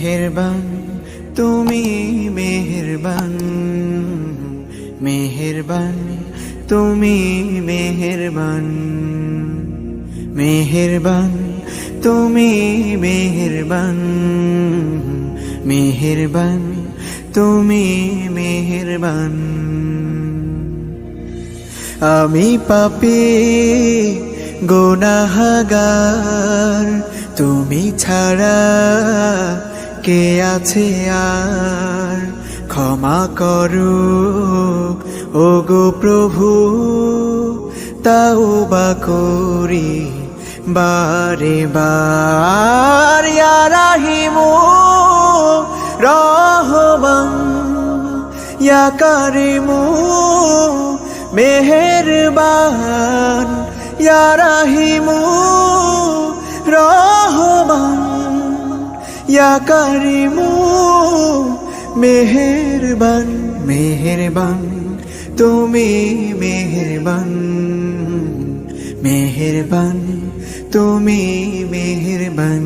মেহেরবান তুমি মেহেরবান, মেহেরবান তুমি মেহেরবান, মেহেরবান তুমি মেহেরবান, মেহেরবান তুমি মেহেরবান। আমি পাপী গুনাহগার, তুমি ছাড়া কে আছে আর? ক্ষমা করো ওগো প্রভু, তাওবা করি বারে বার। ইয়া রাহিমু রহমান, ইয়া কারিমু মেহেরবান, ইয়া রাহিমু রহমান, ইয়া কারিমু মেহেরবান। মেহেরবান তুমি মেহেরবান, মেহেরবান তুমি মেহেরবান।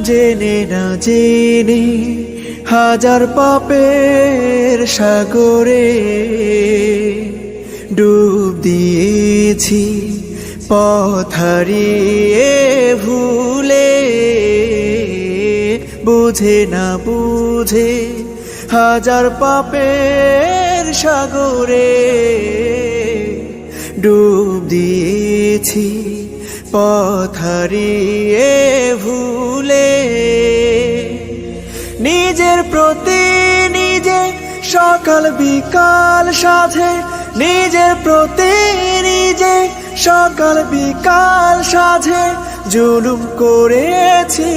জেনে না জেনে হাজার পাপের সাগরে ডুব দিয়েছি, পথ হারিয়ে ভুলে। বুঝে না বুঝে হাজার পাপের সাগরে ডুব দিয়েছি, পথ হারিয়ে ভুলে। নিজের প্রতি নিজে সকাল বিকাল সাধে, নিজের প্রতি নিজে সকাল বিকাল সাধে জুলুম করেছি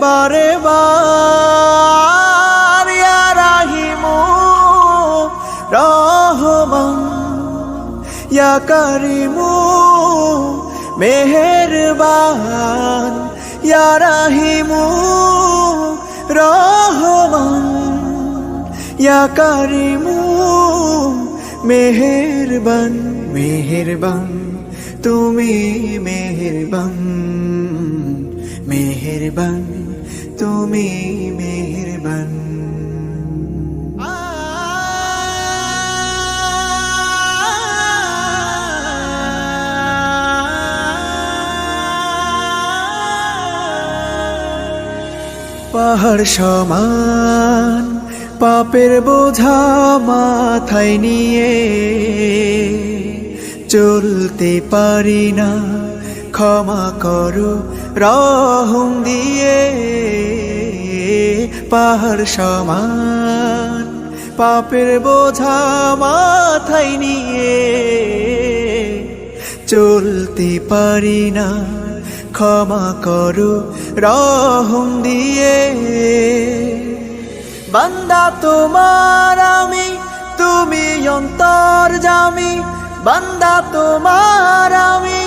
বারে বার। ইয়া রাহিমু রহমান, ইয়া কারিমু মেহেরবান, ইয়া রাহিমু রহমান, ইয়া কারিমু মেহেরবান। মেহেরবান তুমি মেহেরবান, মেহেরবান তুমি মেহেরবান। পাহাড় সমান পাপের বোঝা মাথায় নিয়ে চলতে পারি না, ক্ষমা করো রহম দিয়ে। পাহাড় সমান পাপের বোঝা মাথায় নিয়ে চলতে পারি না, ক্ষমা করো রহম দিয়ে। বান্দা তোমার আমি, তুমি অন্তর্যামী। বান্দা তোমার আমি,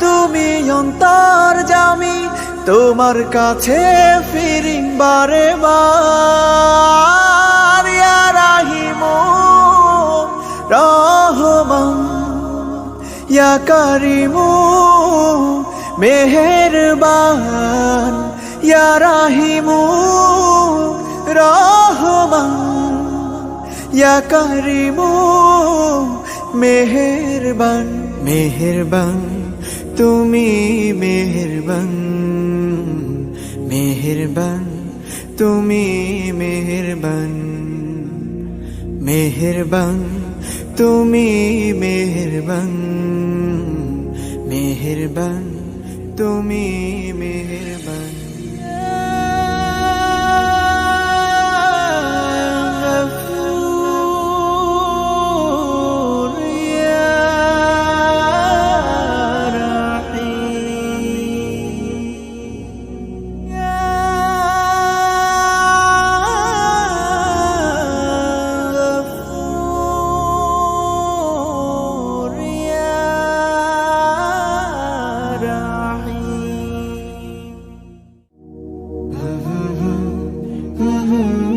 তুমি অন্তর্যামী। তোমার কাছে ফিরি বারে বার। ইয়া রাহিমু রহমান, ইয়া কারিমু মেহেরবান, ইয়া রাহিমু রহমান, ইয়া কারিমু মেহেরবান। মেহেরবান তুমি মেহেরবান, মেহেরবান তুমি মেহেরবান, মেহেরবান তুমি মেহেরবান, মেহেরবান তুমি মেহেরবান। Mm-hmm.